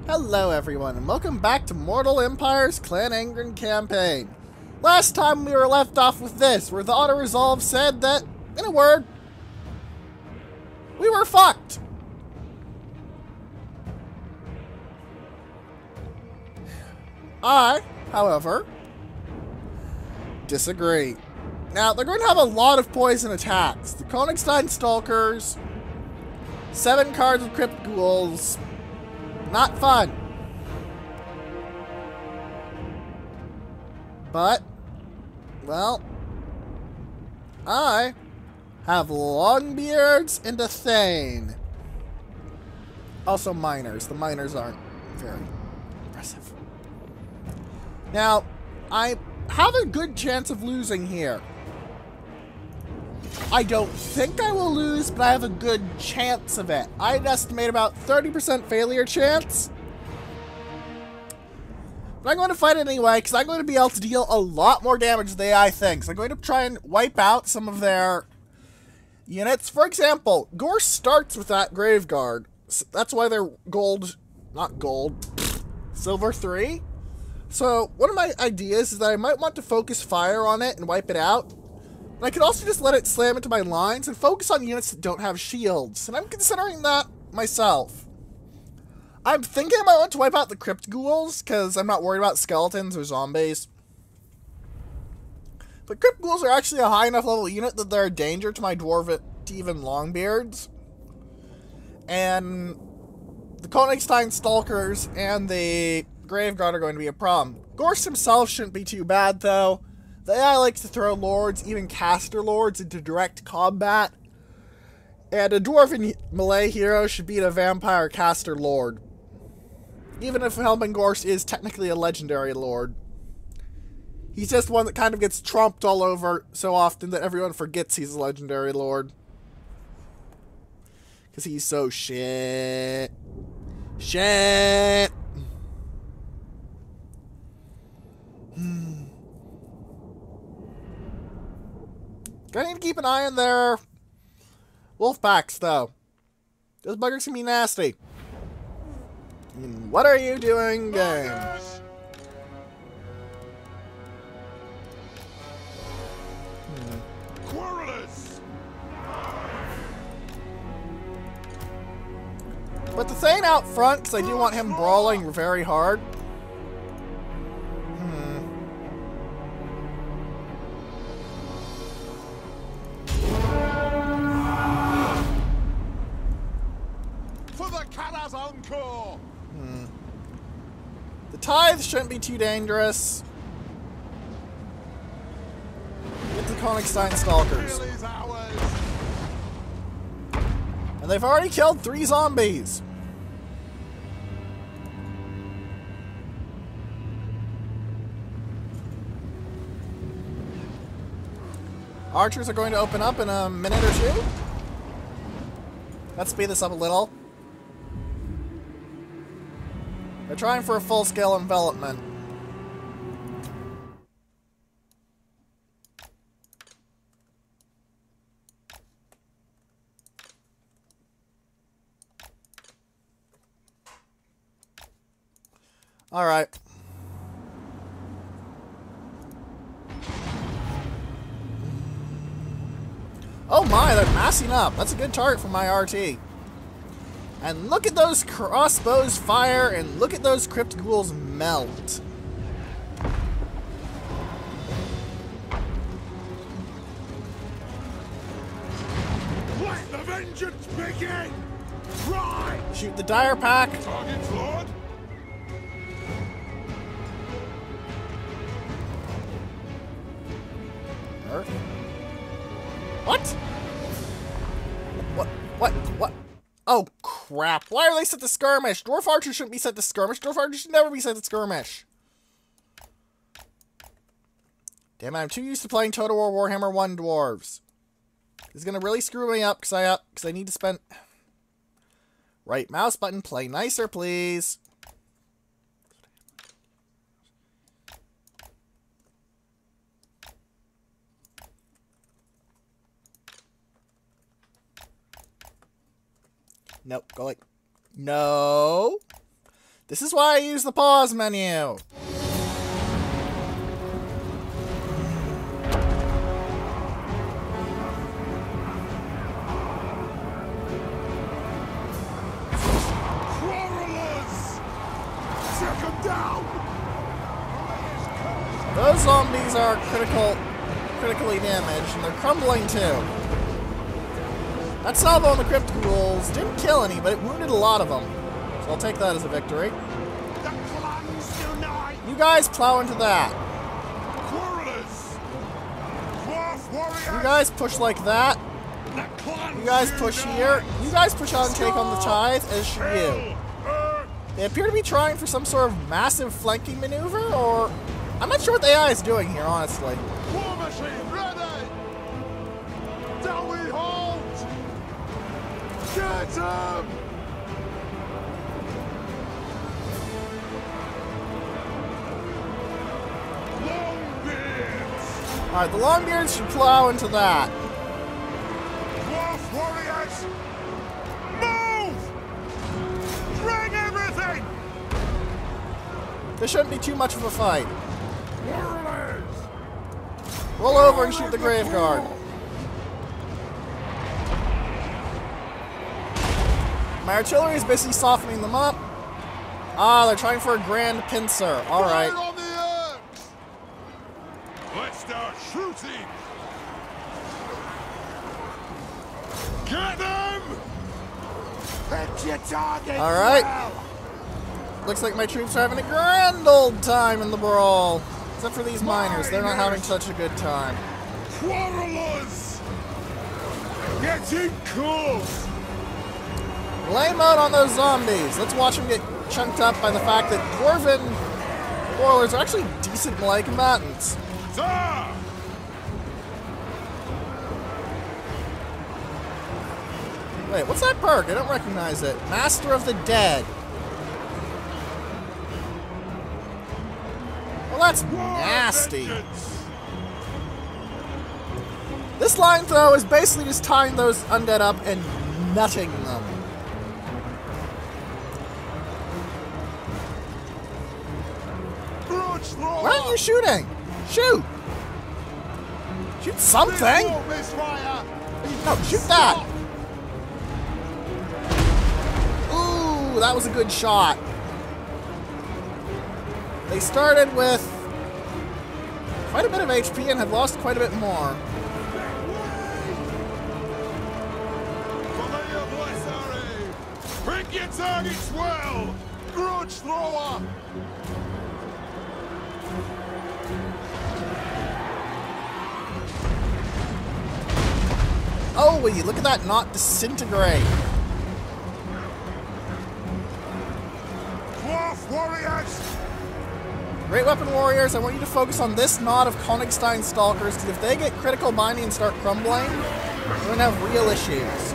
Hello everyone, and welcome back to Mortal Empire's Clan Angrund campaign. Last time we were left off with this, where the auto-resolve said that, in a word, we were fucked. I, however, disagree. Now, they're going to have a lot of poison attacks. The Königstein Stalkers, 7 cards of Crypt Ghouls. Not fun. But, well, I have Longbeards and a Thane. Also miners. The miners aren't very impressive. Now, I have a good chance of losing here. I don't think I will lose, but I have a good chance of it. I'd estimate about 30% failure chance. But I'm going to fight it anyway, because I'm going to be able to deal a lot more damage than the AI thinks. I'm going to try and wipe out some of their units. For example, Gore starts with that Graveguard. That's why they're silver 3. So, one of my ideas is that I might want to focus fire on it and wipe it out. I could also just let it slam into my lines and focus on units that don't have shields. And I'm considering that myself. I'm thinking I might want to wipe out the Crypt Ghouls, because I'm not worried about skeletons or zombies. But Crypt Ghouls are actually a high enough level unit that they're a danger to my Dwarven Longbeards. And the Königstein Stalkers and the Graveguard are going to be a problem. Gorst himself shouldn't be too bad, though. The AI likes to throw lords, even caster lords, into direct combat. And a dwarven melee hero should beat a vampire caster lord. Even if Helmengorst is technically a legendary lord. He's just one that kind of gets trumped all over so often that everyone forgets he's a legendary lord. Because he's so shit. Shit! Gonna need to keep an eye on their wolf packs, though. Those buggers can be nasty. What are you doing, game? Quarrelers! But the Thane out front, because I do want him brawling very hard. Encore! The Tithe shouldn't be too dangerous. Get the Königstein Stalkers. And they've already killed 3 zombies. Archers are going to open up in a minute or two. Let's speed this up a little. They're trying for a full-scale envelopment. All right. Oh my, they're massing up. That's a good target for my RT. And look at those crossbows fire, and look at those Crypt Ghouls melt. Let the vengeance begin! Right! Shoot the dire pack. Target's Lord! Earth? What? What? Oh, crap. Why are they set to skirmish? Dwarf archers shouldn't be set to skirmish. Dwarf archers should never be set to skirmish. Damn it, I'm too used to playing Total War Warhammer 1 dwarves. This is going to really screw me up because I need to spend... Right mouse button, play nicer, please. Nope, go like... No. This is why I use the pause menu. Those zombies are critically damaged, and they're crumbling too. That salvo on the crypticals didn't kill any, but it wounded a lot of them. So I'll take that as a victory. You guys plow into that. You guys push like that. You guys push here. You guys push out and take on the tithe, as should you. They appear to be trying for some sort of massive flanking maneuver, or... I'm not sure what the AI is doing here, honestly. War machine ready! Down we hold! Get him! Longbeards! Alright, the Longbeards should plow into that. Dwarf warriors! Move! Bring everything! This shouldn't be too much of a fight. Warriors! Roll over and shoot the grave guard. My artillery is basically softening them up. Ah, they're trying for a grand pincer. Alright. Fire on the earth! Let's start shooting! Get them! Hit your target! Alright. Looks like my troops are having a grand old time in the brawl. Except for these miners, they're not having such a good time. Quarrelers! Getting close! Lay mode on those zombies. Let's watch them get chunked up by the fact that Dwarven warlords are actually decent melee combatants. Sir! Wait, what's that perk? I don't recognize it. Master of the Dead. Well, that's nasty. This line throw is basically just tying those undead up and nutting them. Why aren't you shooting? Shoot! Shoot something! No, shoot that! Ooh, that was a good shot. They started with quite a bit of HP and have lost quite a bit more. Bring your targets well! Grudge thrower! Oh, will you look at that not disintegrate? Dwarf warriors! Great Weapon Warriors, I want you to focus on this knot of Königstein Stalkers, because if they get critical binding and start crumbling, we're going to have real issues.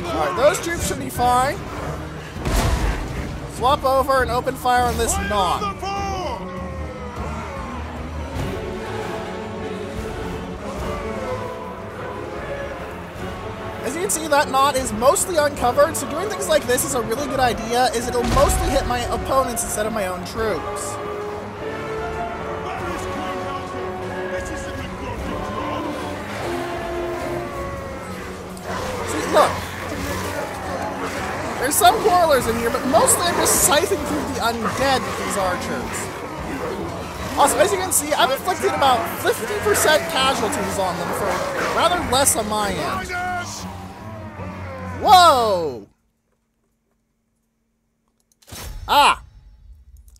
Alright, those troops should be fine. Swap over and open fire on this knot. As you can see, that knot is mostly uncovered, so doing things like this is a really good idea, as it'll mostly hit my opponents instead of my own troops. See, look. There's some quarrelers in here, but mostly I'm just scything through the undead with these archers. Also, as you can see, I've inflicted about 50% casualties on them for rather less on my end. Whoa! Ah!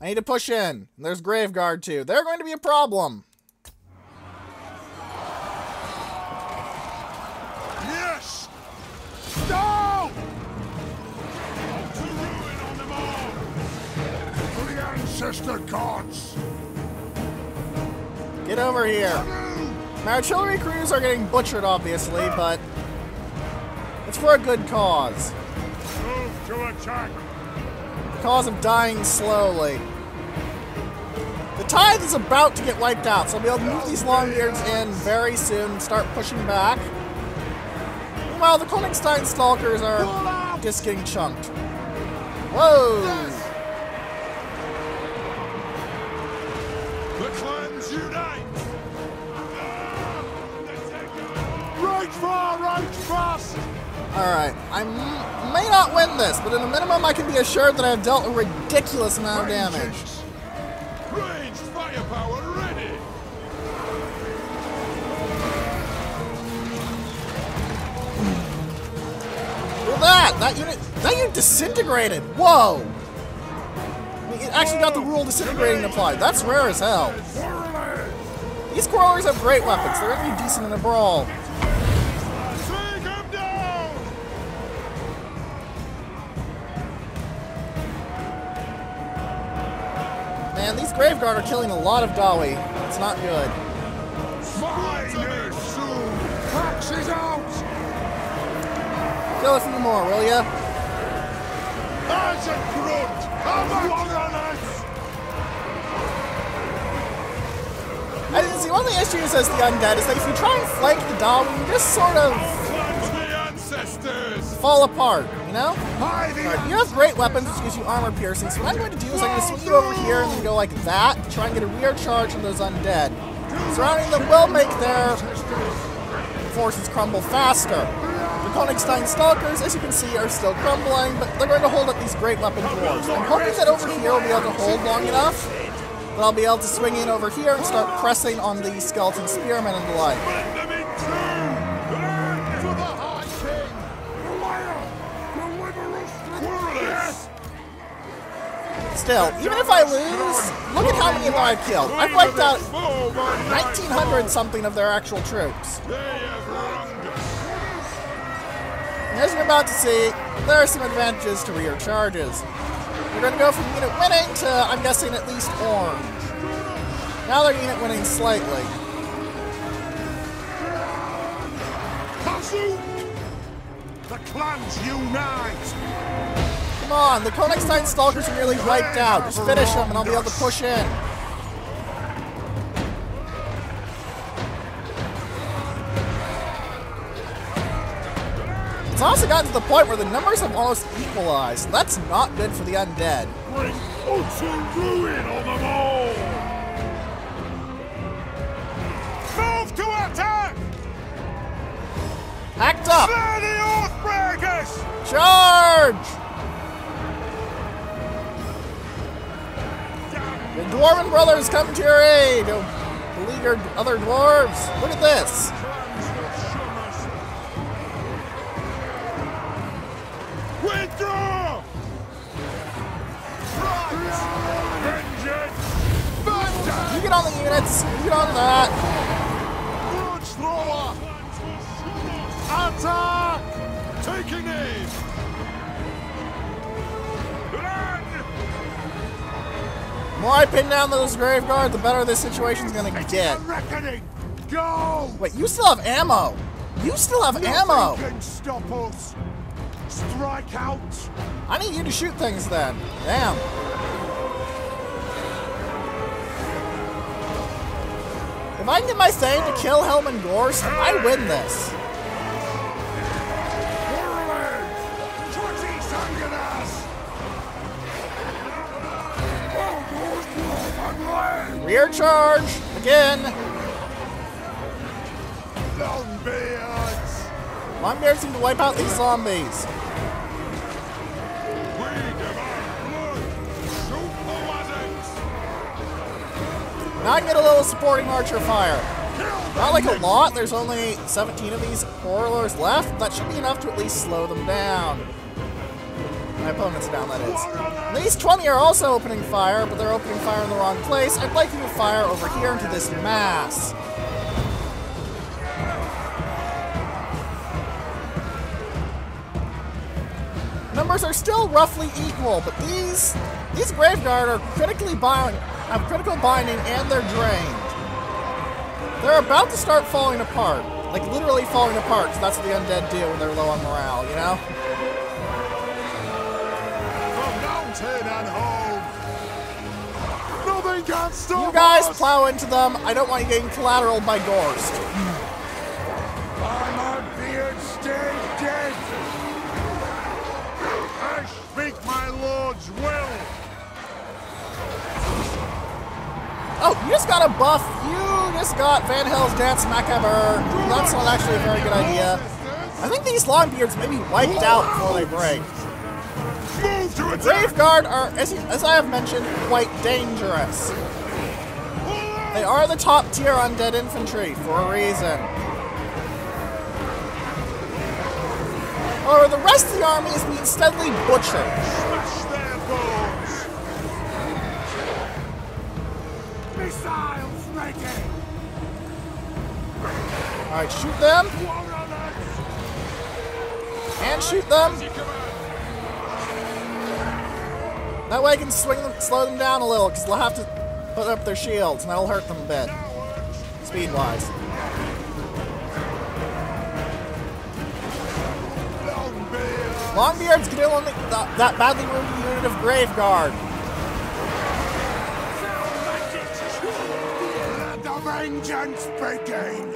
I need to push in. There's Graveguard too. They're going to be a problem. Yes! No! To ruin on them all! For the ancestor gods! Get over here. My artillery crews are getting butchered, obviously, but it's for a good cause. Move to attack! The cause of dying slowly. The tithe is about to get wiped out, so I'll be able to move these Longbeards in very soon and start pushing back. Meanwhile, the Königstein Stalkers are just getting chunked. Whoa! The clans unite! Right far, right fast! Alright, I may not win this, but at a minimum I can be assured that I have dealt a ridiculous amount of damage. Ranged firepower ready! Look at that! That unit disintegrated! Whoa! It actually got the rule disintegrating applied. That's rare as hell. These crawlers have great weapons. They're going to be decent in a brawl. Take him down! Man, these Graveguard are killing a lot of Dawi. It's not good. Fire soon! Pax is out! Kill a few more, will ya? Angrund! Have one on us! As you can see, one of the issues as the undead is that if you try and flank the Dawi, you just sort of fall apart, you know? Right, you have great weapons, which gives you armor piercing, so what I'm going to do is I'm going to swing you over here and then go like that, try and get a rear charge on those undead. Surrounding them will make their forces crumble faster. The Königstein Stalkers, as you can see, are still crumbling, but they're going to hold up these great weapon dwarves. I'm hoping that over here we'll be able to hold long enough that I'll be able to swing in over here and start pressing on the skeleton spearmen and the like. Still, even if I lose, look at how many of them I've killed. I've wiped out 1,900 something of their actual troops. And as you're about to see, there are some advantages to rear charges. We're going to go from unit winning to, I'm guessing, at least orange. Now they're unit winning slightly. The clans unite! Come on, the Königstein Stalkers are nearly wiped out. Just finish them and I'll be able to push in. It's also gotten to the point where the numbers have almost equalized. That's not good for the undead. Bring utter ruin on them all! Move to attack! Act up! Slay the Oathbreakers! Charge! The Dwarven brothers come to your aid! Beleaguered other dwarves! Look at this! Withdraw! You get on the units! You get on that! Grudge thrower! Attack! Taking aim! The more I pin down those Graveguard, the better this situation's gonna get. Reckoning! Go! Wait, you still have ammo! You still have ammo! Nothing can stop us! Strike out! I need you to shoot things then. Damn. If I can get my Thane to kill Helm Gorst, I win this. Rear charge! Again! Longbeards! Longbeards seem to wipe out these zombies. Now I can get a little supporting archer fire. Not like a lot, there's only 17 of these quarrelers left. That should be enough to at least slow them down. My opponent's down, that is. And these 20 are also opening fire, but they're opening fire in the wrong place. I'd like you to fire over here into this mass. Numbers are still roughly equal, but these Graveguard are have critical binding and they're drained. They're about to start falling apart. Like literally falling apart, because that's what the undead do when they're low on morale, you know? From mountain and home! Nothing can't stop You guys us! plow into them. I don't want you getting collateral by Gorst. My beard stays dead! I speak my lord's will! Oh, you just got a buff. You just got Van Hell's Dance Macabre. That's not actually a very good idea. I think these Longbeards may be wiped out before they break. Move to The attack! Grave Guard are, as I have mentioned, quite dangerous. They are the top tier undead infantry for a reason. However, the rest of the army is being steadily butchered. Smash their bones! Missiles ready! Alright, shoot them. And shoot them. That way I can swing them, slow them down a little, because they'll have to put up their shields, and that'll hurt them a bit. Speed-wise. Longbeards get in on that badly wounded unit of Grave Guard. Let the vengeance begin!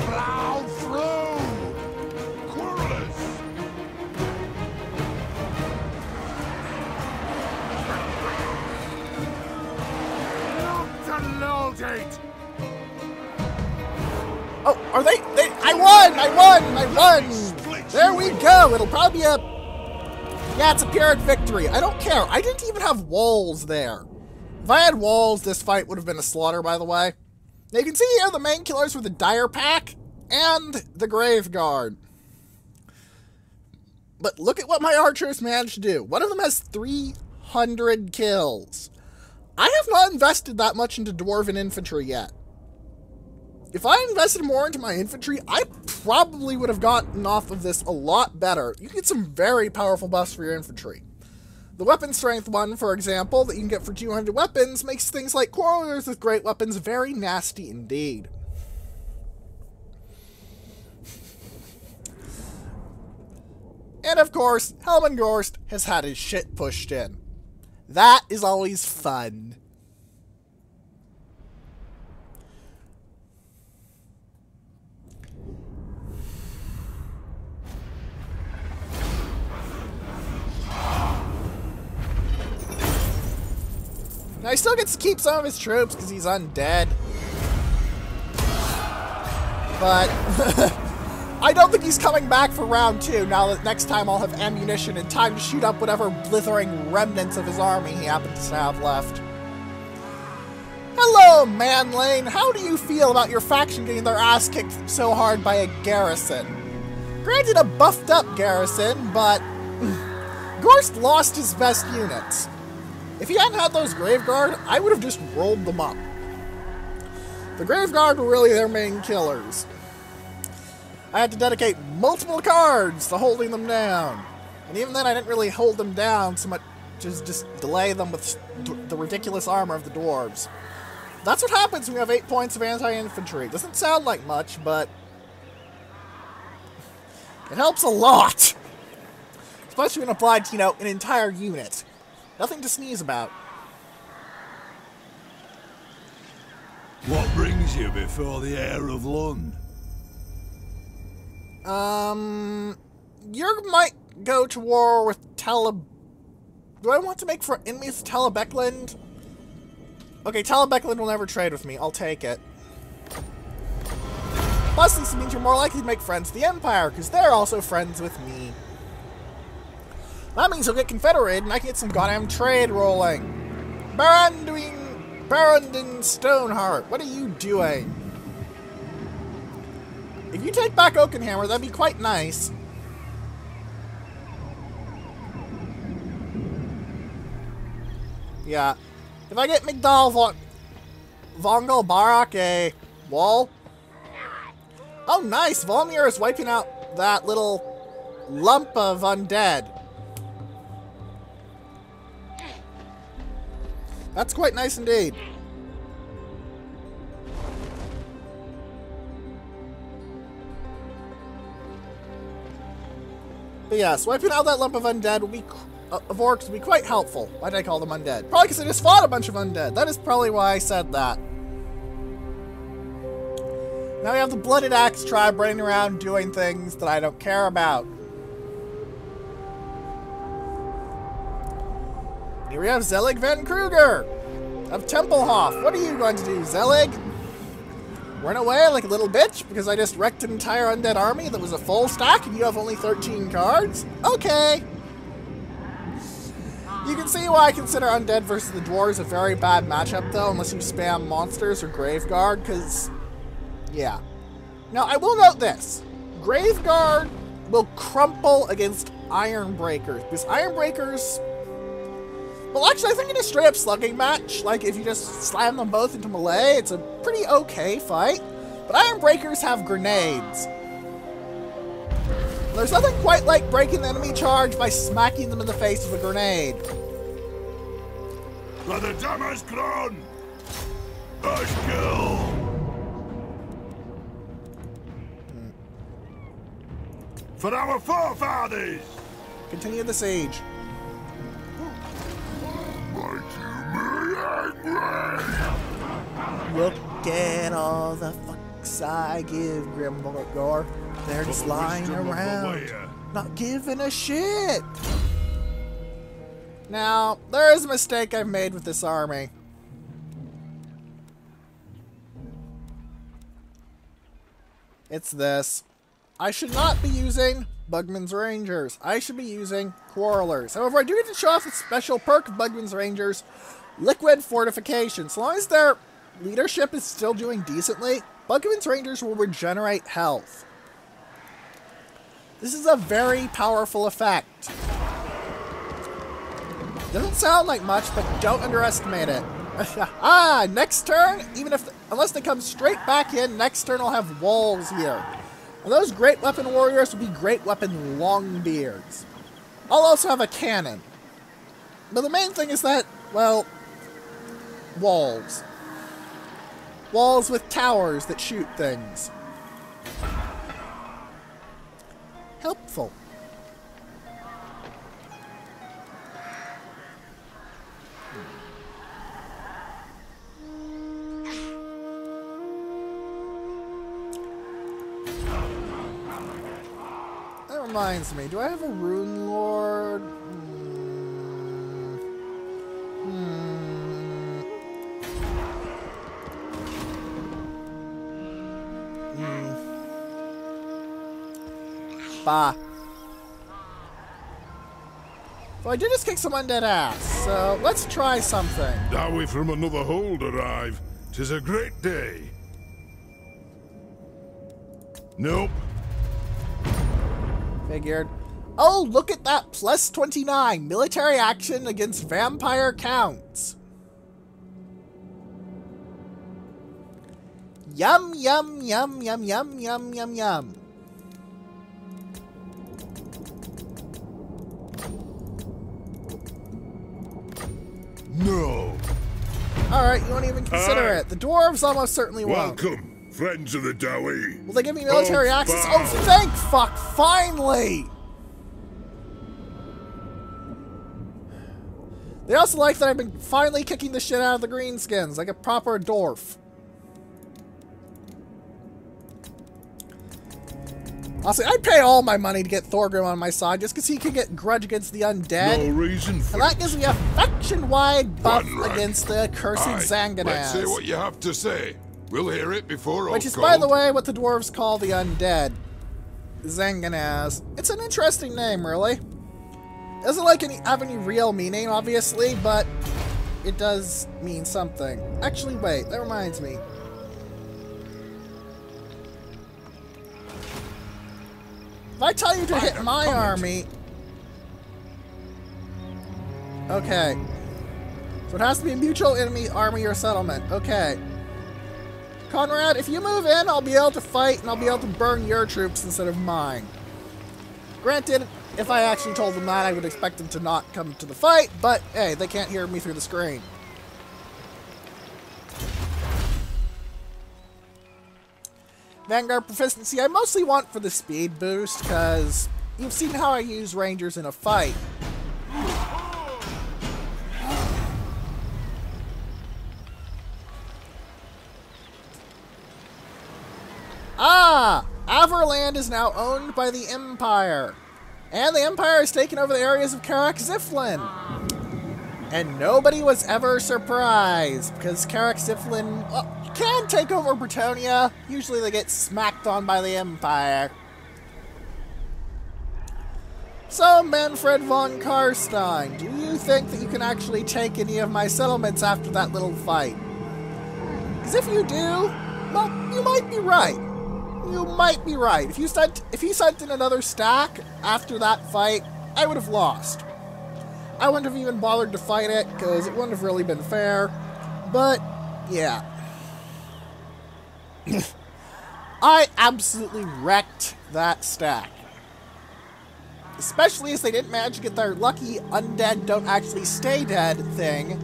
Plow through! Quarrelers! Locked and loaded! Oh, are they? I won! I won! I won! There we go! It'll probably be a... Yeah, it's a Pyrrhic victory. I don't care. I didn't even have walls there. If I had walls, this fight would have been a slaughter, by the way. Now, you can see here the main killers were the Dire Pack and the Grave Guard. But look at what my archers managed to do. One of them has 300 kills. I have not invested that much into Dwarven infantry yet. If I invested more into my infantry, I probably would have gotten off of this a lot better. You can get some very powerful buffs for your infantry. The weapon strength one, for example, that you can get for 200 weapons, makes things like quarrelers with great weapons very nasty indeed. And of course, Helmengorst has had his shit pushed in. That is always fun. Now, he still gets to keep some of his troops because he's undead. But I don't think he's coming back for round 2 now that next time I'll have ammunition and time to shoot up whatever blithering remnants of his army he happens to have left. Hello, Manlane. How do you feel about your faction getting their ass kicked so hard by a garrison? Granted, a buffed up garrison, but Gorst lost his best units. If he hadn't had those Grave Guard, I would have just rolled them up. The Grave Guard were really their main killers. I had to dedicate multiple cards to holding them down. And even then, I didn't really hold them down so much as just delay them with the ridiculous armor of the dwarves. That's what happens when you have 8 points of anti-infantry. Doesn't sound like much, but it helps a lot. Especially when applied to, you know, an entire unit. Nothing to sneeze about. What brings you before the heir of Lund? You might go to war with Do I want to make for enemies with Talabecland? Okay, Talabecland will never trade with me. I'll take it. Plus, this means you're more likely to make friends with the Empire, because they're also friends with me. That means he'll get confederated, and I can get some goddamn trade rolling. Barandin Stoneheart, what are you doing? If you take back Oakenhammer, that'd be quite nice. Yeah. If I get Migdal Vongol Barak a wall. Oh, nice! Volmir is wiping out that little lump of undead. That's quite nice indeed. But yeah, swiping out that lump of undead will be of orcs would be quite helpful. Why did I call them undead? Probably because I just fought a bunch of undead. That is probably why I said that. Now we have the Blooded Axe tribe running around doing things that I don't care about. Here we have Zelig Van Kruger of Templehof. What are you going to do, Zelig? Run away like a little bitch because I just wrecked an entire undead army that was a full stack and you have only 13 cards? Okay. You can see why I consider undead versus the dwarves a very bad matchup though, unless you spam monsters or Graveguard, because, yeah. Now, I will note this. Graveguard will crumple against Ironbreakers, because Ironbreakers... Well, actually, I think in a straight-up slugging match, like, if you just slam them both into melee, it's a pretty okay fight. But Ironbreakers have grenades. There's nothing quite like breaking the enemy charge by smacking them in the face with a grenade. For the damage grown! Bushkill! For our forefathers! Continue the siege. Look at all the fucks I give, Grimgor. They're just lying around, not giving a shit. Now, there is a mistake I've made with this army. It's this. I should not be using Bugman's Rangers. I should be using Quarrelers. However, I do get to show off the special perk of Bugman's Rangers, Liquid Fortification. So long as their leadership is still doing decently, Bugman's Rangers will regenerate health. This is a very powerful effect. Doesn't sound like much, but don't underestimate it. Next turn, unless they come straight back in, next turn I'll have walls here. And those Great Weapon Warriors will be Great Weapon Longbeards. I'll also have a cannon. But the main thing is that, well, walls. Walls with towers that shoot things. Helpful. That reminds me, do I have a Rune Lord? Bah. So I did just kick some undead ass, so let's try something. Are we from another hold arrive? 'Tis a great day. Nope. Figured. Oh, look at that, plus 29. Military action against vampire counts. Yum, yum, yum, yum, yum, yum, yum, yum. No. Alright, you won't even consider it. The dwarves almost certainly won't. Welcome, friends of the Dowie. Will they give me military access? Oh, thank fuck, finally! They also like that I've been finally kicking the shit out of the greenskins, like a proper dwarf. Honestly, I'd pay all my money to get Thorgrim on my side just because he can get grudge against the undead. No reason for and that gives me a faction-wide buff against the cursed Zanganaz. Let's hear what you have to say. We'll hear it before Which is, by the way, what the dwarves call the undead. Zanganaz. It's an interesting name, really. It doesn't have any real meaning, obviously, but it does mean something. Actually, wait, that reminds me. If I tell you to hit my army... Okay. So it has to be a mutual enemy army or settlement. Okay. Conrad, if you move in, I'll be able to fight and I'll be able to burn your troops instead of mine. Granted, if I actually told them that, I would expect them to not come to the fight, but hey, they can't hear me through the screen. Vanguard proficiency, I mostly want for the speed boost, because you've seen how I use Rangers in a fight. Averland is now owned by the Empire. And the Empire has taken over the areas of Karak Ziflin. And nobody was ever surprised, because Karak Ziflin can take over Bretonia. Usually they get smacked on by the Empire. So, Manfred von Karstein, do you think that you can actually take any of my settlements after that little fight? Because if you do, well, you might be right. You might be right. If you sent in another stack after that fight, I would have lost. I wouldn't have even bothered to fight it, because it wouldn't have really been fair. But, yeah. I absolutely wrecked that stack. Especially as they didn't manage to get their lucky undead don't actually stay dead thing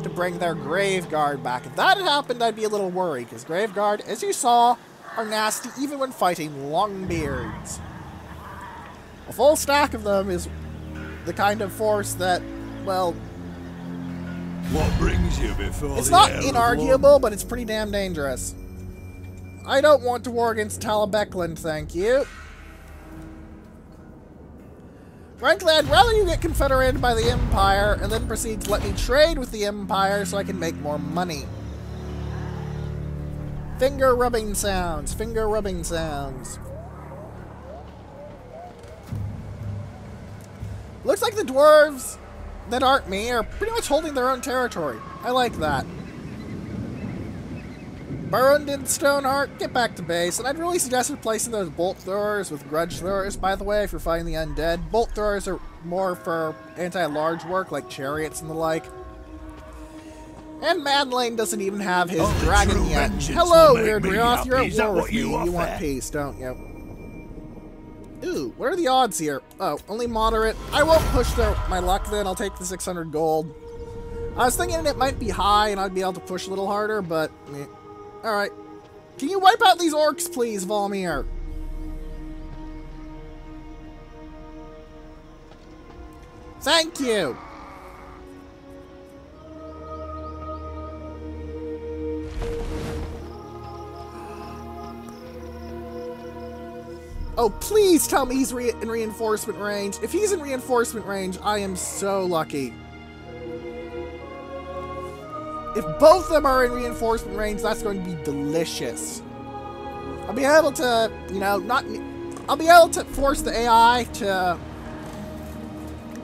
to bring their Graveguard back. If that had happened, I'd be a little worried, because Graveguard, as you saw, are nasty even when fighting Longbeards. A full stack of them is the kind of force that, well... What brings you before it's not inarguable, but it's pretty damn dangerous. I don't want to war against Talabecland, thank you. Frankly, I'd rather you get confederated by the Empire and then proceed to let me trade with the Empire so I can make more money. Finger rubbing sounds, finger rubbing sounds. Looks like the dwarves that aren't me are pretty much holding their own territory. I like that. Burunded Stoneheart, get back to base, and I'd really suggest replacing those bolt throwers with grudge throwers, by the way, if you're fighting the undead. Bolt throwers are more for anti-large work, like chariots and the like. And Madeleine doesn't even have his dragon yet. Hello, Weird Rioth, you're at war with me. You want peace, don't you? Ooh, what are the odds here? Oh, only moderate. I won't push my luck then, I'll take the 600 gold. I was thinking it might be high and I'd be able to push a little harder, but... Alright. Can you wipe out these orcs, please, Volmir? Thank you! Oh, please tell me he's in reinforcement range. If he's in reinforcement range, I am so lucky. If both of them are in reinforcement range, that's going to be delicious. I'll be able to, you know, I'll be able to force the AI to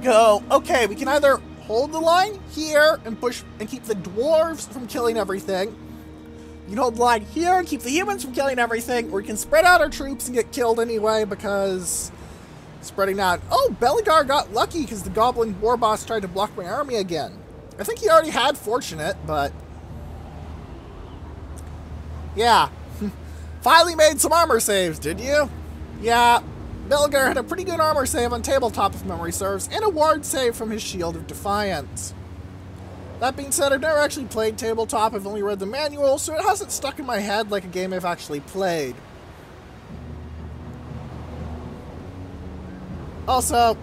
go, okay, we can either hold the line here and push and keep the dwarves from killing everything. You can hold the line here and keep the humans from killing everything, or we can spread out our troops and get killed anyway because spreading out. Oh, Beligar got lucky because the goblin war boss tried to block my army again. I think he already had Fortunate, but... yeah. Finally made some armor saves, did you? Yeah. Beligar had a pretty good armor save on tabletop, if memory serves, and a ward save from his Shield of Defiance. That being said, I've never actually played tabletop, I've only read the manual, so it hasn't stuck in my head like a game I've actually played. Also,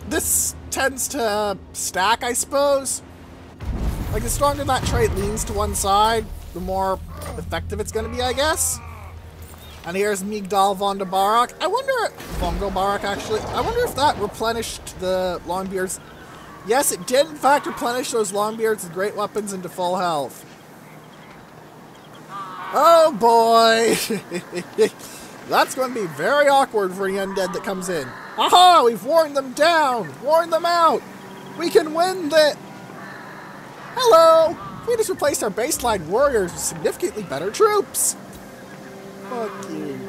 this tends to stack, I suppose. Like, the stronger that trait leans to one side, the more effective it's going to be, I guess. And here's Migdal von der Barak. I wonder... von der Barak, actually. I wonder if that replenished the Longbeards. Yes, it did, in fact, replenish those Longbeards with great weapons into full health. Oh, boy! That's going to be very awkward for the undead that comes in. Aha! We've worn them down! Worn them out! We can win the... Hello! We just replaced our baseline warriors with significantly better troops! Fuck you.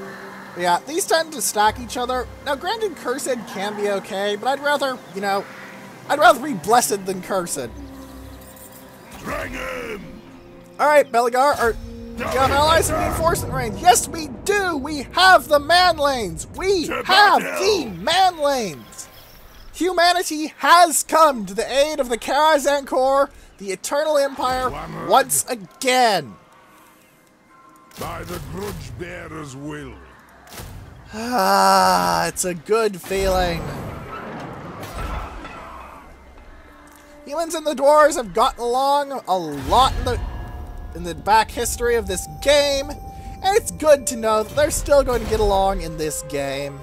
Yeah, these tend to stack each other. Now, granted, Cursed can be okay, but I'd rather, you know... I'd rather be Blessed than Cursed. Dragon! Alright, Beligar, do you have allies in reinforcement range? Yes, we do! We have the man-lanes! We have the man-lanes! Humanity has come to the aid of the Karazankor, the Eternal Empire, once again! By the grudge bearer's will. Ah, it's a good feeling. Humans and the dwarves have gotten along a lot in the back history of this game, And it's good to know that they're still going to get along in this game.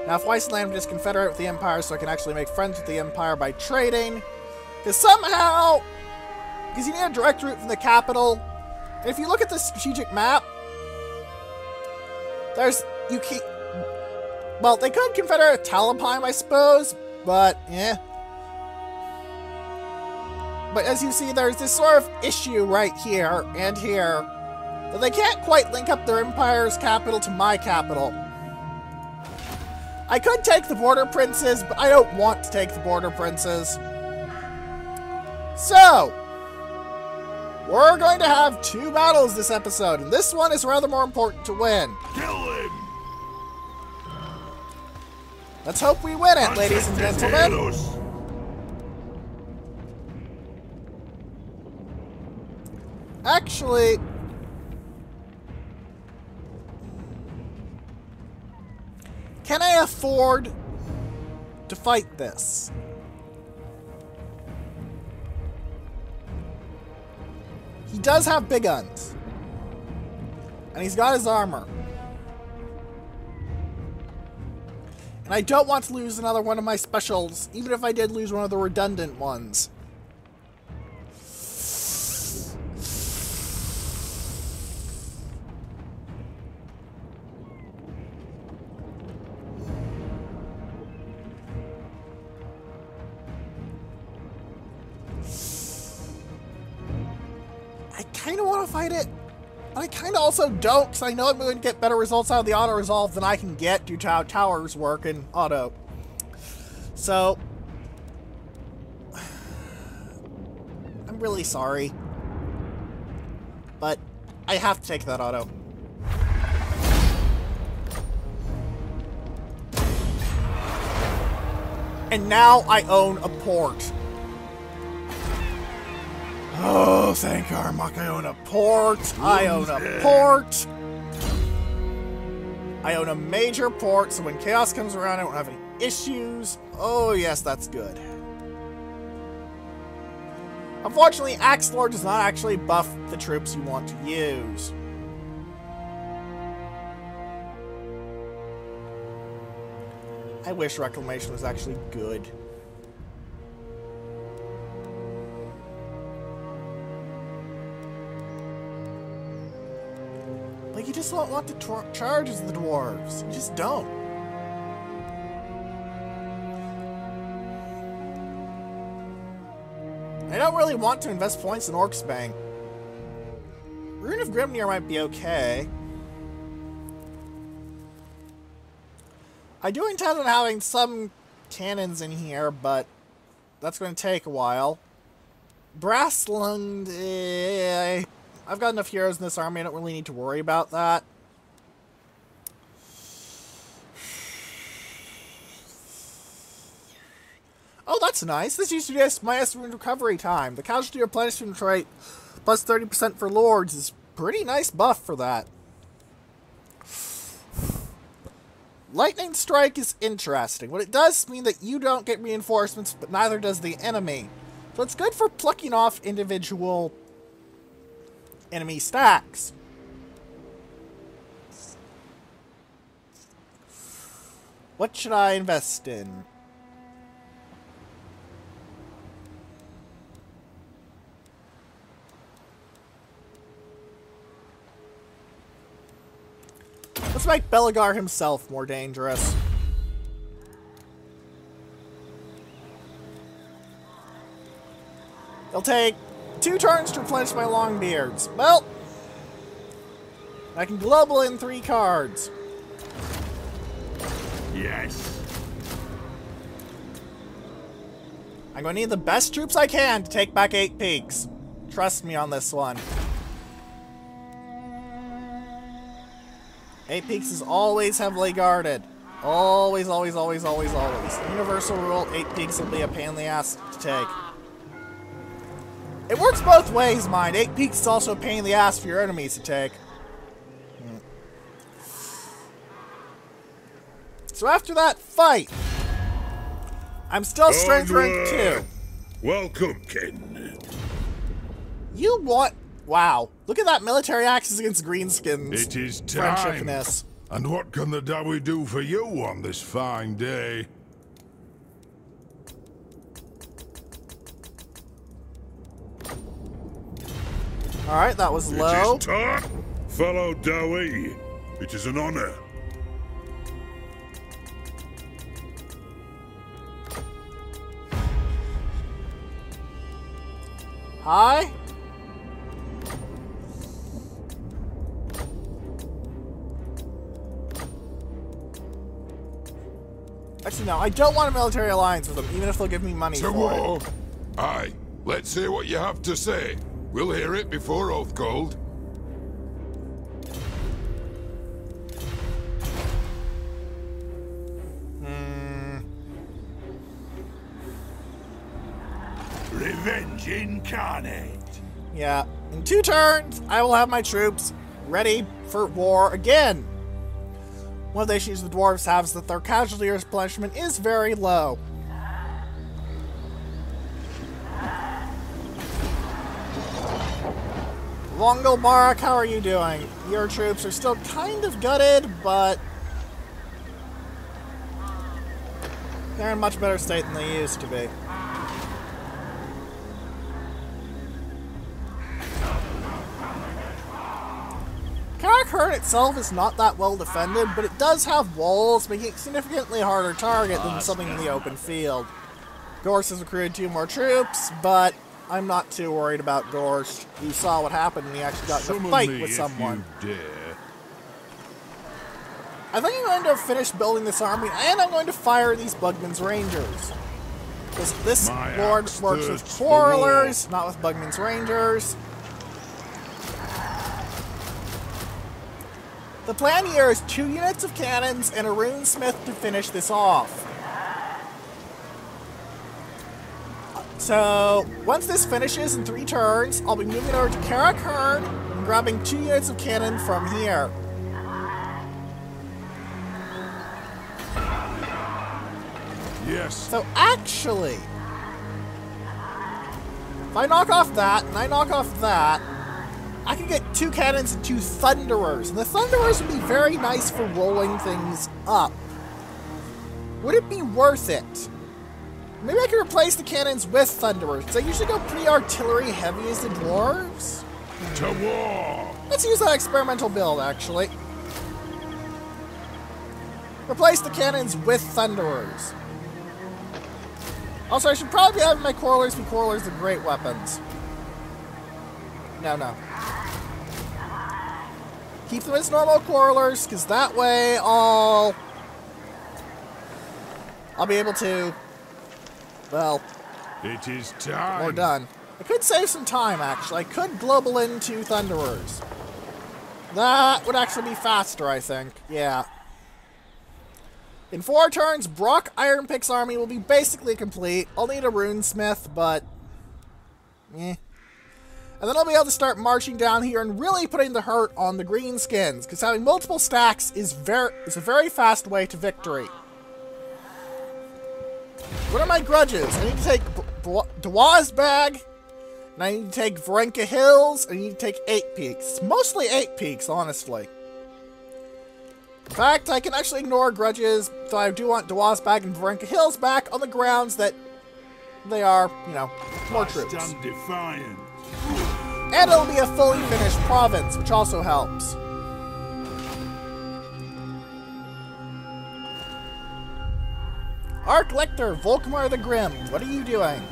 Now, if Weissland is confederate with the Empire, so I can actually make friends with the Empire by trading. Because somehow... Because you need a direct route from the capital. And if you look at the strategic map, there's... You keep... Well, they could confederate with Talabheim, I suppose, but, eh. But as you see, there's this sort of issue right here and here that they can't quite link up their empire's capital to my capital. I could take the border princes, but I don't want to take the border princes. So, we're going to have 2 battles this episode, and this one is rather more important to win. Kill him! Let's hope we win it, ladies and gentlemen. Actually, can I afford to fight this? He does have big guns. And he's got his armor. And I don't want to lose another one of my specials, even if I did lose one of the redundant ones. I kind of want to fight it, but I kind of also don't, because I know I'm going to get better results out of the auto-resolve than I can get due to how towers work in auto. So, I'm really sorry, but I have to take that auto. And now I own a port. Oh, thank Armok, I own a port. I own a port. I own a major port, so when chaos comes around, I won't have any issues. Oh, yes, that's good. Unfortunately, Axe Lord does not actually buff the troops you want to use. I wish Reclamation was actually good. Like, you just don't want to charge as the dwarves. You just don't. I don't really want to invest points in Orcs Bank. Rune of Grimnir might be okay. I do intend on having some cannons in here, but that's going to take a while. Brasslund, I've got enough heroes in this army, I don't really need to worry about that. Oh, that's nice. This used to be my estimate recovery time. The casualty replenishment rate plus 30% for lords is pretty nice buff for that. Lightning Strike is interesting. What it does mean that you don't get reinforcements, but neither does the enemy. So it's good for plucking off individual enemy stacks. What should I invest in? Let's make Belagar himself more dangerous. It'll take 2 turns to replenish my Longbeards. Well, I can global in 3 cards. Yes. I'm going to need the best troops I can to take back 8 Peaks. Trust me on this one. 8 Peaks is always heavily guarded. Always, always, always, always, always. Universal rule, 8 Peaks will be a pain in the ass to take. It works both ways, mind. 8 Peaks is also a pain in the ass for your enemies to take. So after that fight, I'm still strength rank 2. Welcome, Ken. You want Wow. Look at that military axis against greenskins. It is Friendship time. in this. And what can the Dawi do for you on this fine day? Alright, that was low. It is time. Fellow Dawi, it is an honor. Hi? Actually, no, I don't want a military alliance with them, even if they'll give me money To for war. it. Aye, let's hear what you have to say. We'll hear it before oath called. Revenge incarnate. Yeah, in 2 turns, I will have my troops ready for war again. One of the issues the dwarves have is that their casualty replenishment is very low. Longelmark, how are you doing? Your troops are still kind of gutted, but they're in much better state than they used to be. Karakurt itself is not that well defended, but it does have walls, making it a significantly harder target than something in the open field. Gorst has recruited 2 more troops, but I'm not too worried about Gorst. You saw what happened when he actually got in a fight with someone. I think I'm going to finish building this army, and I'm going to fire these Bugman's Rangers. This lord works with Quarrelers, not with Bugman's Rangers. The plan here is 2 units of cannons and a runesmith to finish this off. So, once this finishes in 3 turns, I'll be moving over to Karakurt and grabbing 2 units of cannon from here. Yes. So actually, if I knock off that, and I knock off that, I can get 2 cannons and 2 Thunderers. And the Thunderers would be very nice for rolling things up. Would it be worth it? Maybe I could replace the cannons with Thunderers, because I usually go pretty artillery heavy as the dwarves. To war! Let's use that experimental build, actually. Replace the cannons with Thunderers. Also, I should probably have my Quarrelers be Quarrelers of great weapons. No. Keep them as normal Quarrelers, because that way I'll be able to, well, it is time. we're done. I could save some time, actually. I could global into Thunderers. That would actually be faster, I think. Yeah. In 4 turns, Brock Ironpick's army will be basically complete. I'll need a runesmith, but eh. And then I'll be able to start marching down here and really putting the hurt on the greenskins, because having multiple stacks is a very fast way to victory. What are my grudges? I need to take Dwazbag, and I need to take Varenka Hills, and I need to take 8 Peaks. Mostly 8 Peaks, honestly. In fact, I can actually ignore grudges, so I do want Dwazbag and Varenka Hills back on the grounds that they are, you know, more troops. Defiant. And it'll be a fully finished province, which also helps. Arc Lector, Volkmar the Grim, what are you doing?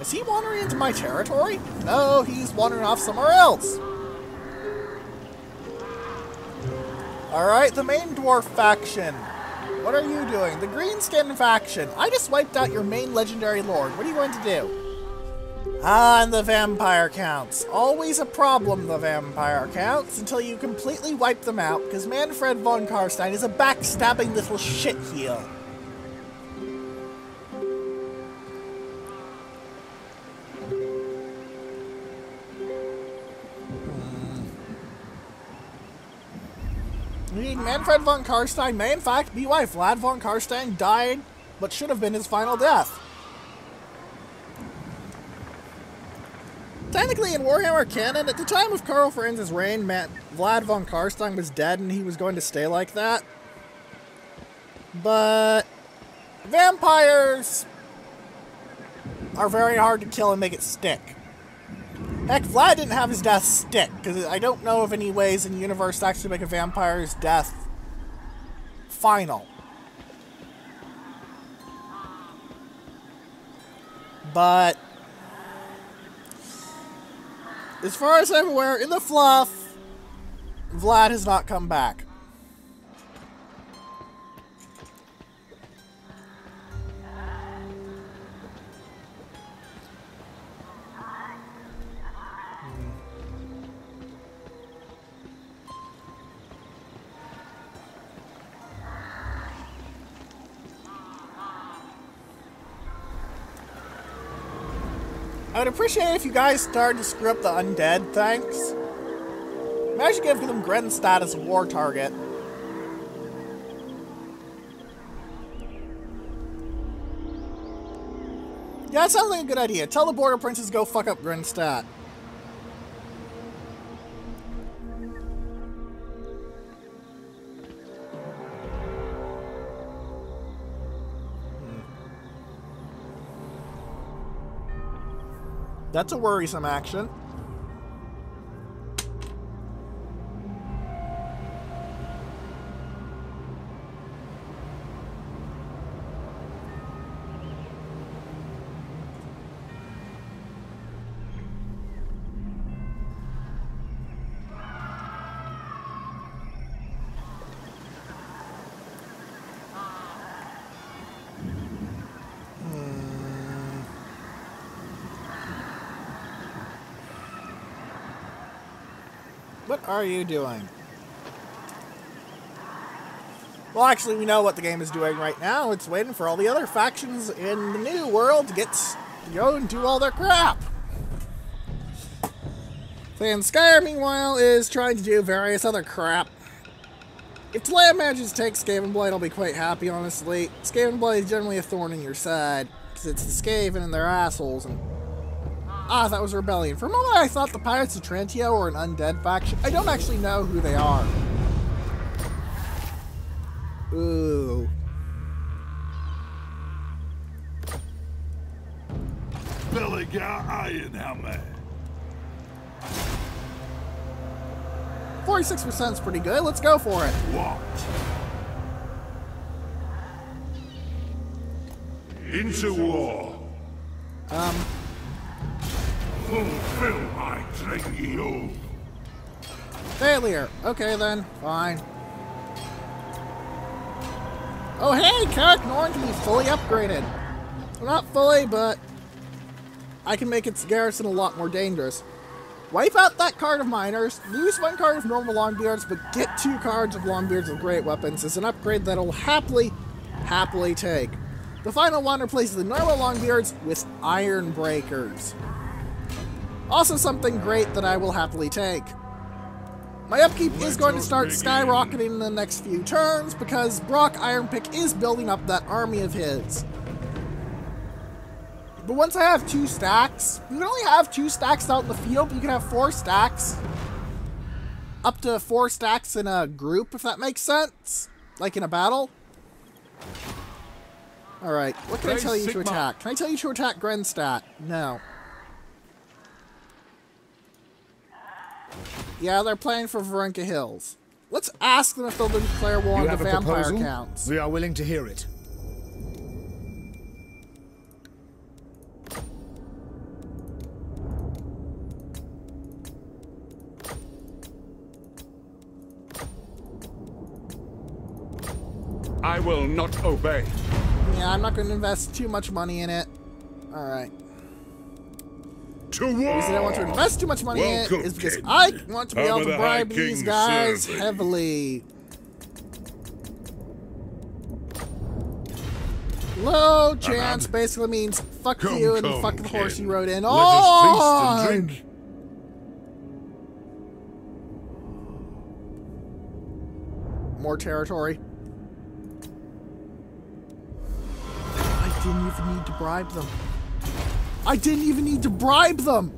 Is he wandering into my territory? No, he's wandering off somewhere else. Alright, the main dwarf faction. What are you doing? The Greenskin faction. I just wiped out your main legendary lord. What are you going to do? Ah, and the vampire counts. Always a problem, the vampire counts, until you completely wipe them out, because Manfred von Karstein is a backstabbing little shitheel. Manfred von Karstein may in fact be why Vlad von Karstein died what should have been his final death. Technically, in Warhammer canon, at the time of Karl Franz's reign, Vlad von Karstein was dead and he was going to stay like that. But vampires are very hard to kill and make it stick. Heck, Vlad didn't have his death stick, because I don't know of any ways in the universe to actually make a vampire's death final. But as far as I'm aware, in the fluff, Vlad has not come back. I would appreciate it if you guys started to screw up the undead, thanks. Imagine giving them Grenstadt as a war target. Yeah, that sounds like a good idea. Tell the border princes to go fuck up Grenstadt. That's a worrisome action. What are you doing? Well, actually, we know what the game is doing right now. It's waiting for all the other factions in the new world to go and do all their crap. Then Skyr, meanwhile, is trying to do various other crap. If Talia manages to take Skavenblight, I'll be quite happy, honestly. Skavenblight is generally a thorn in your side, because it's the Skaven and they're assholes, and that was Rebellion. For a moment, I thought the Pirates of Trentio were an undead faction. I don't actually know who they are. Ooh. Belligar Ironhammer. 46% is pretty good. Let's go for it. What? Into war. Fulfill my drinking oath. Failure. Okay then. Fine. Oh hey, Carrick Norn can be fully upgraded. Well, not fully, but I can make its garrison a lot more dangerous. Wipe out that card of miners, lose 1 card of normal Longbeards, but get 2 cards of Longbeards with great weapons is an upgrade that I'll happily take. The final one replaces the normal Longbeards with Iron Breakers. Also something great that I will happily take. My upkeep is going to start skyrocketing in the next few turns because Brock Ironpick is building up that army of his. But once I have 2 stacks, you can only have 2 stacks out in the field, but you can have 4 stacks. Up to 4 stacks in a group, if that makes sense. Like in a battle. Alright, what can I tell you to attack? Can I tell you to attack Grenstadt? No. Yeah, they're playing for Varenka Hills. Let's ask them if they'll declare war on the vampire counts. We are willing to hear it. I will not obey. Yeah, I'm not going to invest too much money in it. Alright. To war! The reason I want to invest too much money in it is because I want to be able to bribe these guys heavily. Low chance basically means fuck you and fuck the horse you rode in. Let us feast and drink. More territory. I didn't even need to bribe them. I didn't even need to bribe them!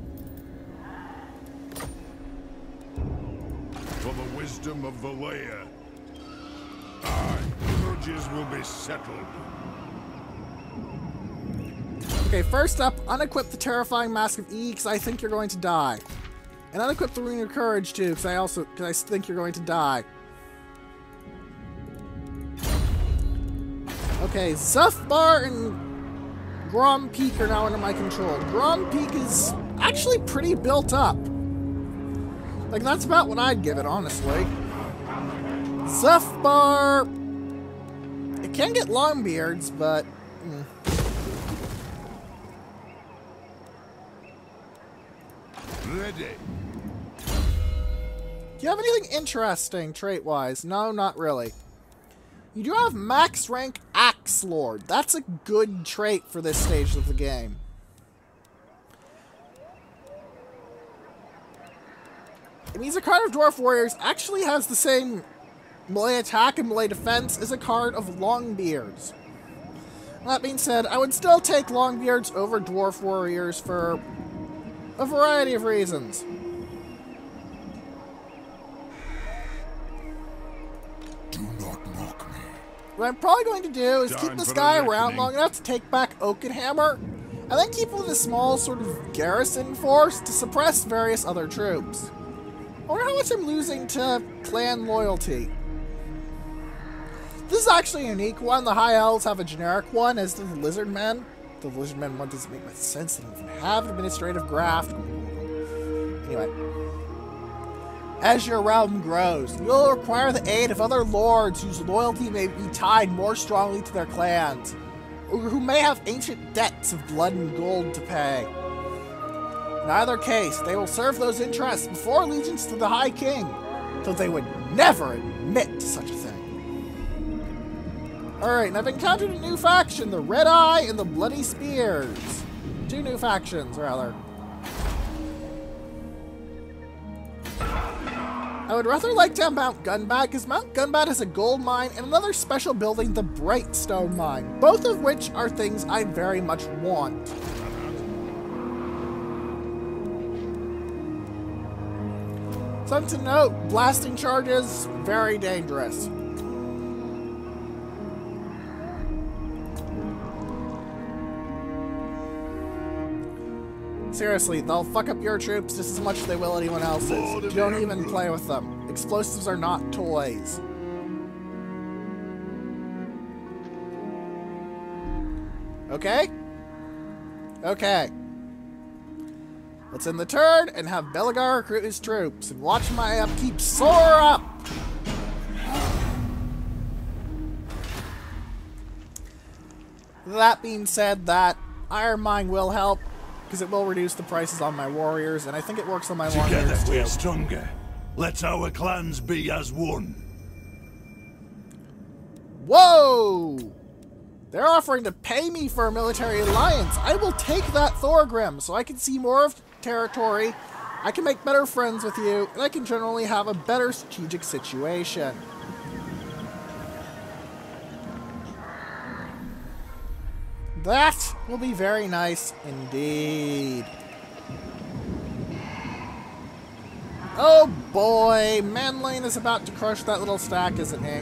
wisdom of the layer. Aye, grudges will be settled. Okay, first up, unequip the terrifying Mask of E, because I think you're going to die. And unequip the Rune of Courage, too, because I think you're going to die. Okay, Zhufbar and Grom Peak are now under my control. Grom Peak is actually pretty built up. Like, that's about what I'd give it, honestly. Zhufbar... It can get Longbeards, but... Ready. Do you have anything interesting, trait-wise? No, not really. You do have max rank Axe Lord. That's a good trait for this stage of the game. It means a card of Dwarf Warriors actually has the same melee attack and melee defense as a card of Longbeards. That being said, I would still take Longbeards over Dwarf Warriors for a variety of reasons. Do not mock me. What I'm probably going to do is keep this guy around long enough to take back Oakenhammer, and then keep him with a small sort of garrison force to suppress various other troops. I wonder how much I'm losing to clan loyalty. This is actually a unique one. The High Elves have a generic one, as do the Lizard Men. The Lizard Men one doesn't make much sense. They don't even have an administrative graft. Anyway. As your realm grows, you'll require the aid of other lords whose loyalty may be tied more strongly to their clans, or who may have ancient debts of blood and gold to pay. In either case, they will serve those interests before allegiance to the High King, though they would never admit to such a thing. Alright, and I've encountered a new faction, the Red Eye and the Bloody Spears. 2 new factions, rather. I would rather like to have Mount Gunbat, because Mount Gunbat has a gold mine and another special building, the Brightstone Mine, both of which are things I very much want. Something to note, blasting charges, very dangerous. Seriously, they'll fuck up your troops just as much as they will anyone else's. Don't even play with them. Explosives are not toys. Okay? Okay. Let's end the turn and have Belagar recruit his troops and watch my upkeep soar up! That being said, that Iron Mine will help, because it will reduce the prices on my warriors, and I think it works on my Together warriors too. we're stronger. Let our clans be as one. Whoa! They're offering to pay me for a military alliance. I will take that, Thorgrim, so I can see more of territory, I can make better friends with you, and I can generally have a better strategic situation. That will be very nice indeed. Oh boy, Manlane is about to crush that little stack, isn't he?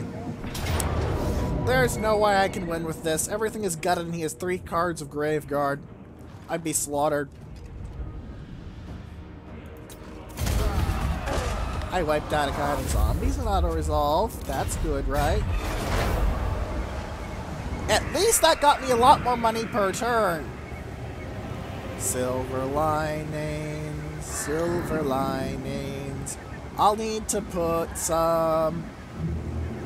There's no way I can win with this. Everything is gutted and he has 3 cards of Graveguard. I'd be slaughtered. I wiped out a guy with zombies and auto-resolve. That's good, right? At least that got me a lot more money per turn. Silver linings, silver linings. I'll need to put some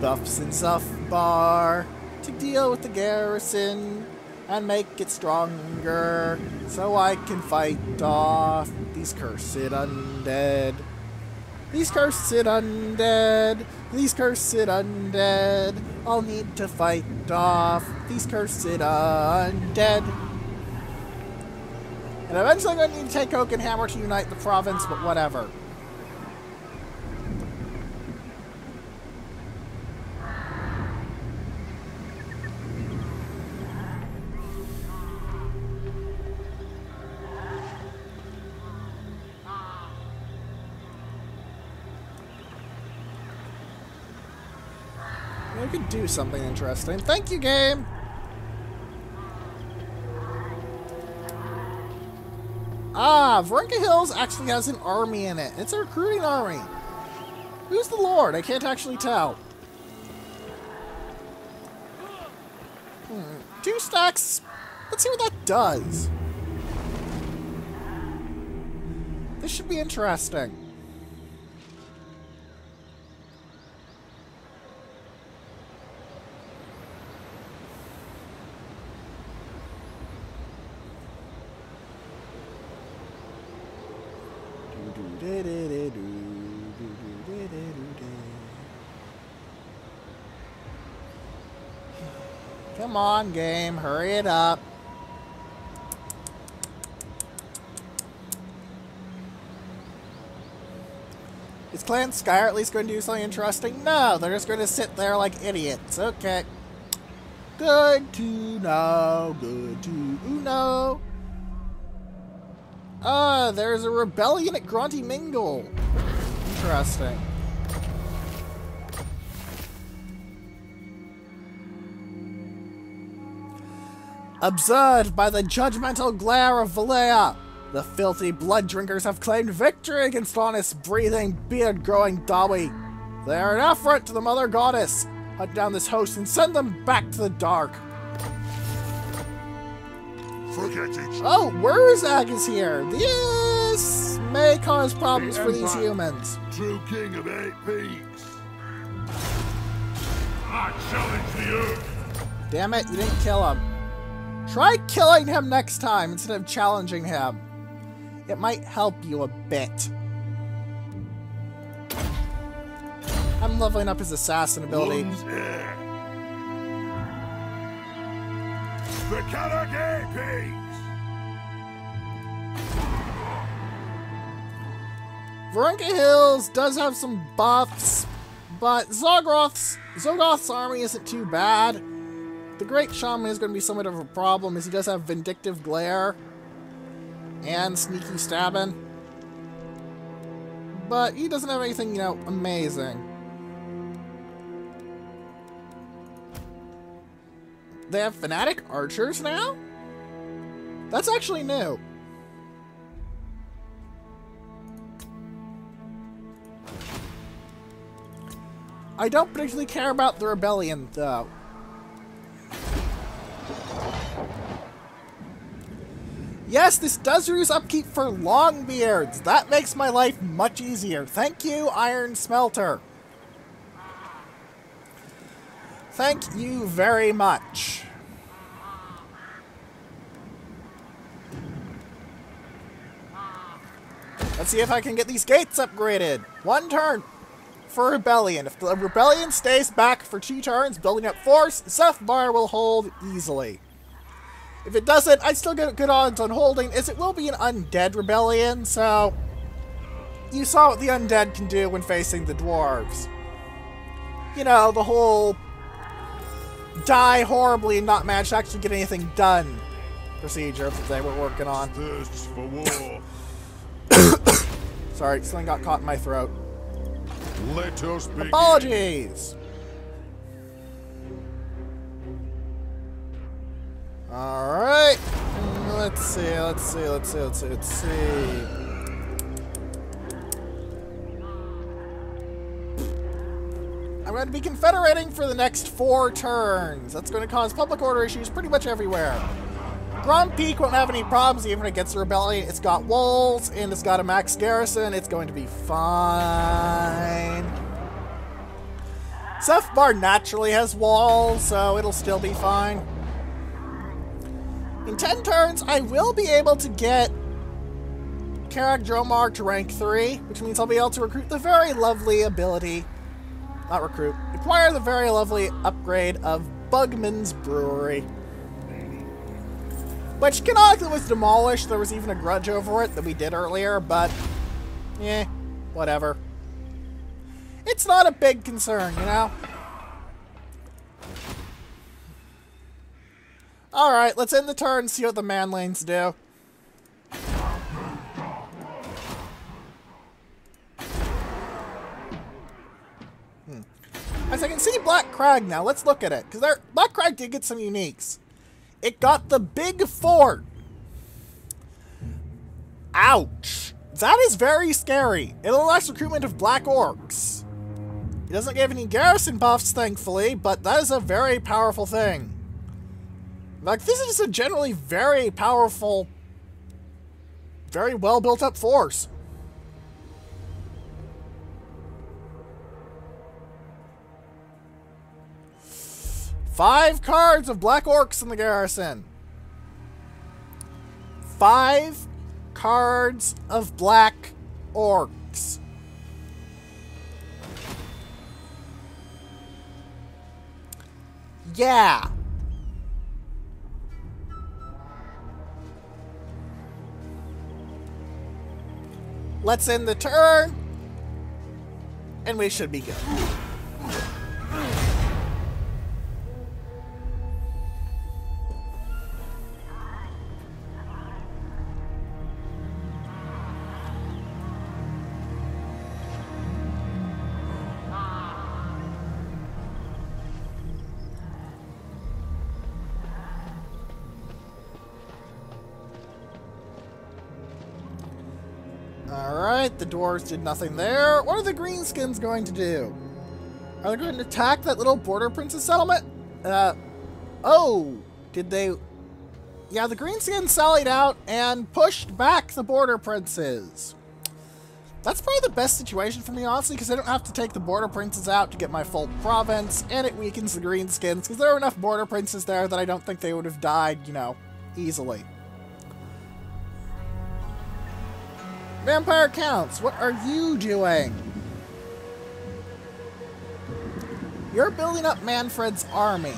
buffs in Zhufbar to deal with the garrison and make it stronger so I can fight off these cursed undead. These cursed undead. These cursed undead. I'll need to fight off these cursed undead. And eventually I'm going to need to take Oakenhammer to unite the province, but whatever. could do something interesting. Thank you, game! Ah, Vrunka Hills actually has an army in it. It's a recruiting army. Who's the Lord? I can't actually tell. 2 stacks. Let's see what that does. This should be interesting. Come on, game. Hurry it up. Is Clan Skyr at least going to do something interesting? No, they're just going to sit there like idiots. Okay. Good to know. Good to know. There's a rebellion at Grunty Mingle. Interesting. Observed by the judgmental glare of Valea, the filthy blood drinkers have claimed victory against honest, breathing, beard-growing Dawi. They are an affront to the Mother Goddess. Hunt down this host and send them back to the dark. Forget it. Oh, Wurzag is here. This may cause problems for these humans. True king of 8 peaks. I challenge the earth. Damn it, you didn't kill him. Try killing him next time instead of challenging him. It might help you a bit. I'm leveling up his assassin ability. The Calagay peaks. Vrunka Hills does have some buffs, but Zogoth's army isn't too bad. The Great Shaman is going to be somewhat of a problem, as he does have Vindictive Glare and Sneaky Stabbing. But he doesn't have anything, you know, amazing. They have Fanatic Archers now? That's actually new. I don't particularly care about the Rebellion, though. Yes, this does reduce upkeep for Longbeards. That makes my life much easier. Thank you, Iron Smelter. Thank you very much. Let's see if I can get these gates upgraded. 1 turn for Rebellion. If the Rebellion stays back for 2 turns, building up force, Zhufbar will hold easily. If it doesn't, I'd still get good odds on holding, as it will be an undead rebellion, so you saw what the undead can do when facing the dwarves. You know, the whole die horribly and not manage to actually get anything done procedure that they were working on. Thirsts for war. Sorry, something got caught in my throat. Let us begin. Apologies! Alright, let's see. I'm going to be confederating for the next 4 turns. That's going to cause public order issues pretty much everywhere. Grom Peak won't have any problems even against the rebellion. It's got walls, and it's got a max garrison. It's going to be fine. Zhufbar naturally has walls, so it'll still be fine. In 10 turns, I will be able to get Karak Dromar to rank 3, which means I'll be able to recruit the very lovely ability. Not recruit. Acquire the very lovely upgrade of Bugman's Brewery. Which canonically was demolished. There was even a grudge over it that we did earlier, but whatever. It's not a big concern, you know? Alright, let's end the turn and see what the man lanes do. I Guys, I can see Black Crag now. Let's look at it. Because Black Crag did get some uniques. It got the big fort. Ouch. That is very scary. It unlocks recruitment of Black Orcs. It doesn't give any garrison buffs, thankfully, but that is a very powerful thing. Like, this is just a generally very powerful, very well built up force. Five cards of Black Orcs in the garrison. 5 cards of Black Orcs. Yeah. Let's end the turn, and we should be good. Alright, the dwarves did nothing there. What are the greenskins going to do? Are they going to attack that little border princess settlement? Oh, did they? Yeah, the greenskins sallied out and pushed back the border princes. That's probably the best situation for me, honestly, because I don't have to take the border princes out to get my full province, and it weakens the greenskins, because there are enough border princes there that I don't think they would have died, you know, easily. Vampire Counts, what are you doing? You're building up Manfred's army.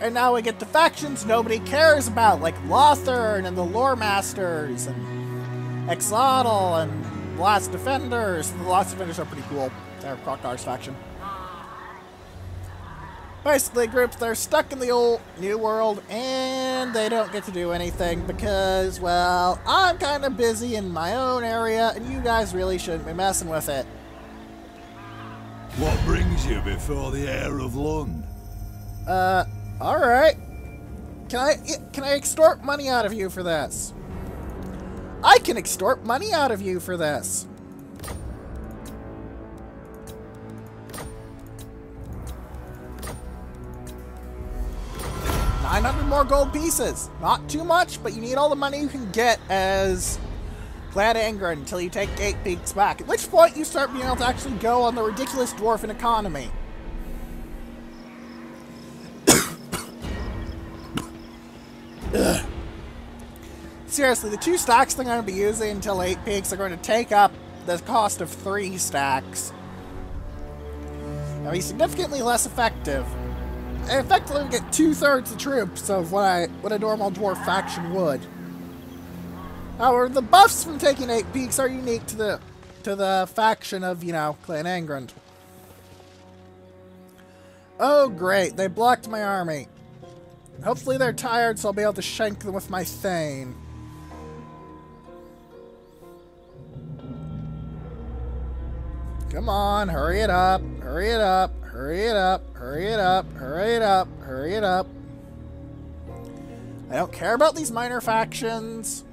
And now we get the factions nobody cares about, like Lothern and the Lore Masters and Exodal and Last Defenders. The Last Defenders are pretty cool. They're Crocodile's faction. Basically, groups that are stuck in the old New World and they don't get to do anything because, well, I'm kind of busy in my own area and you guys really shouldn't be messing with it. What brings you before the heir of Lund? Alright. Can I extort money out of you for this? I can extort money out of you for this. 900 more gold pieces. Not too much, but you need all the money you can get as Glad Angrund until you take 8 peaks back. At which point you start being able to actually go on the ridiculous dwarven economy. Seriously, the 2 stacks they're going to be using until 8 peaks are going to take up the cost of 3 stacks. They'll be significantly less effective. And effectively get 2/3 the troops of what a normal dwarf faction would. However, the buffs from taking 8 peaks are unique to the faction of, you know, Clan Angrund. Oh great, they blocked my army. Hopefully they're tired so I'll be able to shank them with my Thane. Come on, hurry it up, hurry it up, hurry it up, hurry it up, hurry it up, hurry it up. I don't care about these minor factions.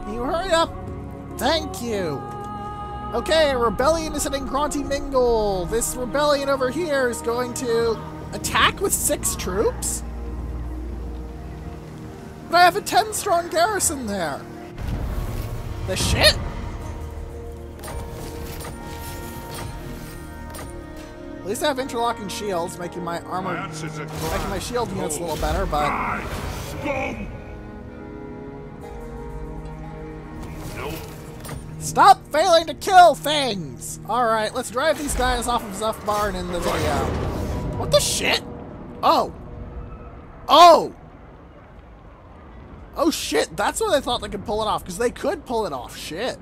You hurry up! Thank you! Okay, a rebellion is hitting Grunty Mingle. This rebellion over here is going to attack with 6 troops? But I have a 10-strong garrison there. The shit? At least I have interlocking shields, making my armor, making my shield units a little better, but... Stop failing to kill things! Alright, let's drive these guys off of Zhufbar and end the video. What the shit? Oh. Oh! Oh shit, that's what I thought they could pull it off, because they could pull it off. Shit.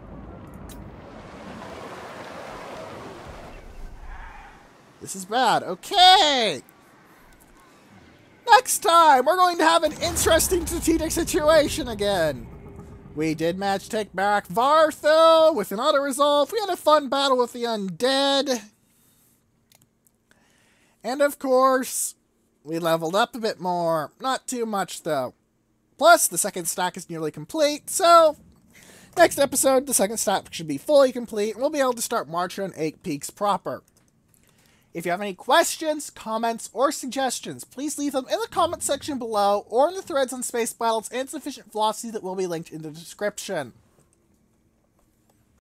This is bad. Okay! Next time, we're going to have an interesting strategic situation again. We did manage to take back Vartho with an auto-resolve. We had a fun battle with the undead. And of course, we leveled up a bit more. Not too much, though. Plus, the second stack is nearly complete, so next episode, the second stack should be fully complete, and we'll be able to start marching on 8 Peaks proper. If you have any questions, comments, or suggestions, please leave them in the comment section below or in the threads on space battles and sufficient velocity that will be linked in the description.